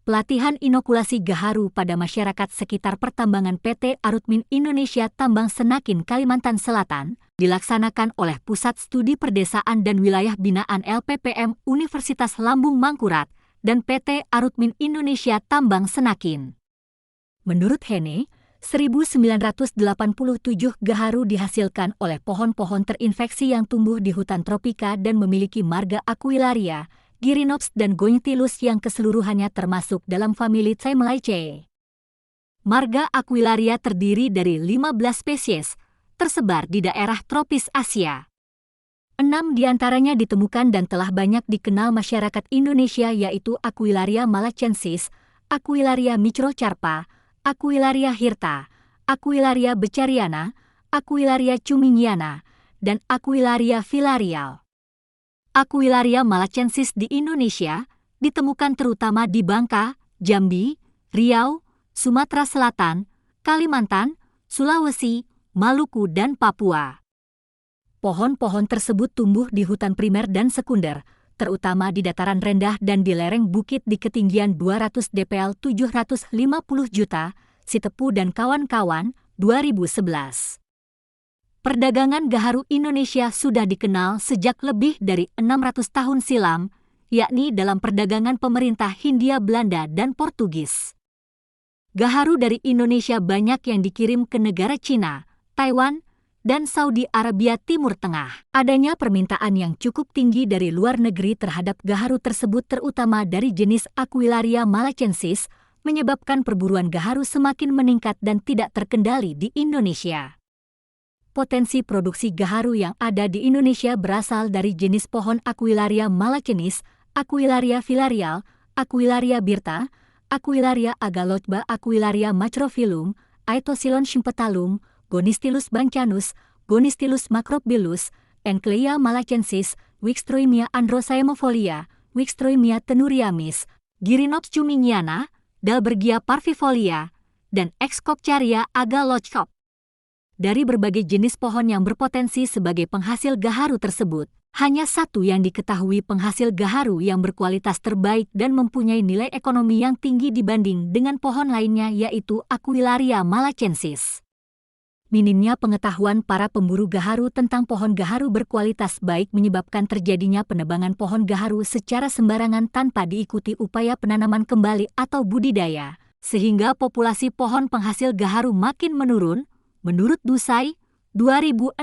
Pelatihan inokulasi gaharu pada masyarakat sekitar pertambangan PT Arutmin Indonesia Tambang Senakin, Kalimantan Selatan, dilaksanakan oleh Pusat Studi Perdesaan dan Wilayah Binaan LPPM Universitas Lambung Mangkurat dan PT Arutmin Indonesia Tambang Senakin. Menurut Hene, 1987 gaharu dihasilkan oleh pohon-pohon terinfeksi yang tumbuh di hutan tropika dan memiliki marga Aquilaria, Gyrinopsis dan Goyntilus yang keseluruhannya termasuk dalam famili Tsemelaceae. Marga Aquilaria terdiri dari 15 spesies, tersebar di daerah tropis Asia. 6 diantaranya ditemukan dan telah banyak dikenal masyarakat Indonesia, yaitu Aquilaria malaccensis, Aquilaria microcarpa, Aquilaria hirta, Aquilaria becariana, Aquilaria cumingiana, dan Aquilaria filarial. Aquilaria malaccensis di Indonesia ditemukan terutama di Bangka, Jambi, Riau, Sumatera Selatan, Kalimantan, Sulawesi, Maluku, dan Papua. Pohon-pohon tersebut tumbuh di hutan primer dan sekunder, terutama di dataran rendah dan di lereng bukit di ketinggian 200 dpl 750 juta, Sitepu dan kawan-kawan, 2011. Perdagangan gaharu Indonesia sudah dikenal sejak lebih dari 600 tahun silam, yakni dalam perdagangan pemerintah Hindia Belanda dan Portugis. Gaharu dari Indonesia banyak yang dikirim ke negara Cina, Taiwan, dan Saudi Arabia Timur Tengah. Adanya permintaan yang cukup tinggi dari luar negeri terhadap gaharu tersebut, terutama dari jenis Aquilaria malaccensis, menyebabkan perburuan gaharu semakin meningkat dan tidak terkendali di Indonesia. Potensi produksi gaharu yang ada di Indonesia berasal dari jenis pohon Aquilaria malaccensis, Aquilaria filarial, Aquilaria birta, Aquilaria agalotba, Aquilaria macrophyllum, Aetosilon schimpetalum, Gonistilus bancanus, Gonistilus macrobilus, Encleia malaccensis, Wickstroemia androsaemofolia, Wickstroemia tenuriamis, Gyrinopsis cumingiana, Dalbergia parvifolia, dan Excoccaria agalotchop. Dari berbagai jenis pohon yang berpotensi sebagai penghasil gaharu tersebut, hanya satu yang diketahui penghasil gaharu yang berkualitas terbaik dan mempunyai nilai ekonomi yang tinggi dibanding dengan pohon lainnya, yaitu Aquilaria malaccensis. Minimnya pengetahuan para pemburu gaharu tentang pohon gaharu berkualitas baik menyebabkan terjadinya penebangan pohon gaharu secara sembarangan tanpa diikuti upaya penanaman kembali atau budidaya, sehingga populasi pohon penghasil gaharu makin menurun, menurut Dusai, 2006.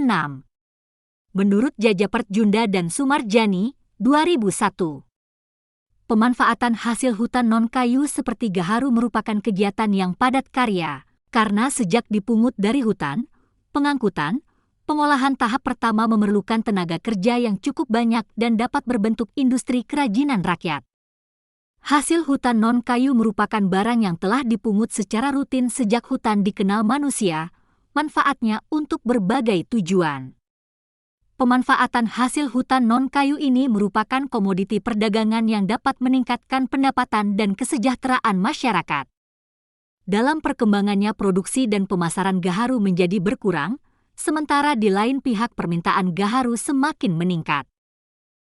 Menurut Jajapert Junda dan Sumarjani, 2001. Pemanfaatan hasil hutan non-kayu seperti gaharu merupakan kegiatan yang padat karya, karena sejak dipungut dari hutan, pengangkutan, pengolahan tahap pertama memerlukan tenaga kerja yang cukup banyak dan dapat berbentuk industri kerajinan rakyat. Hasil hutan non-kayu merupakan barang yang telah dipungut secara rutin sejak hutan dikenal manusia, manfaatnya untuk berbagai tujuan. Pemanfaatan hasil hutan non-kayu ini merupakan komoditi perdagangan yang dapat meningkatkan pendapatan dan kesejahteraan masyarakat. Dalam perkembangannya produksi dan pemasaran gaharu menjadi berkurang, sementara di lain pihak permintaan gaharu semakin meningkat.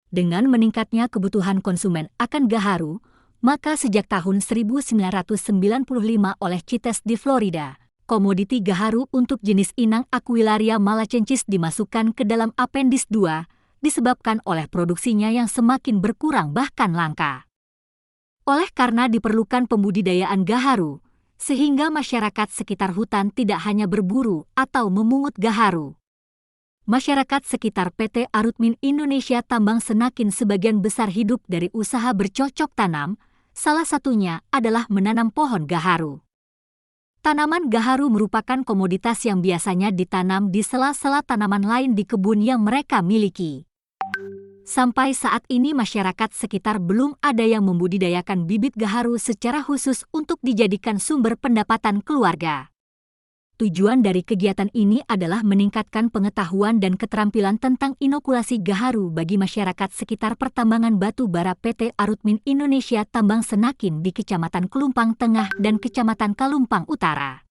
Dengan meningkatnya kebutuhan konsumen akan gaharu, maka sejak tahun 1995 oleh CITES di Florida, komoditi gaharu untuk jenis inang Aquilaria malaccensis dimasukkan ke dalam Apendis 2, disebabkan oleh produksinya yang semakin berkurang bahkan langka. Oleh karena diperlukan pembudidayaan gaharu, sehingga masyarakat sekitar hutan tidak hanya berburu atau memungut gaharu. Masyarakat sekitar PT Arutmin Indonesia Tambang Senakin sebagian besar hidup dari usaha bercocok tanam, salah satunya adalah menanam pohon gaharu. Tanaman gaharu merupakan komoditas yang biasanya ditanam di sela-sela tanaman lain di kebun yang mereka miliki. Sampai saat ini masyarakat sekitar belum ada yang membudidayakan bibit gaharu secara khusus untuk dijadikan sumber pendapatan keluarga. Tujuan dari kegiatan ini adalah meningkatkan pengetahuan dan keterampilan tentang inokulasi gaharu bagi masyarakat sekitar pertambangan batu bara PT Arutmin Indonesia Tambang Senakin di Kecamatan Kelumpang Tengah dan Kecamatan Kalumpang Utara.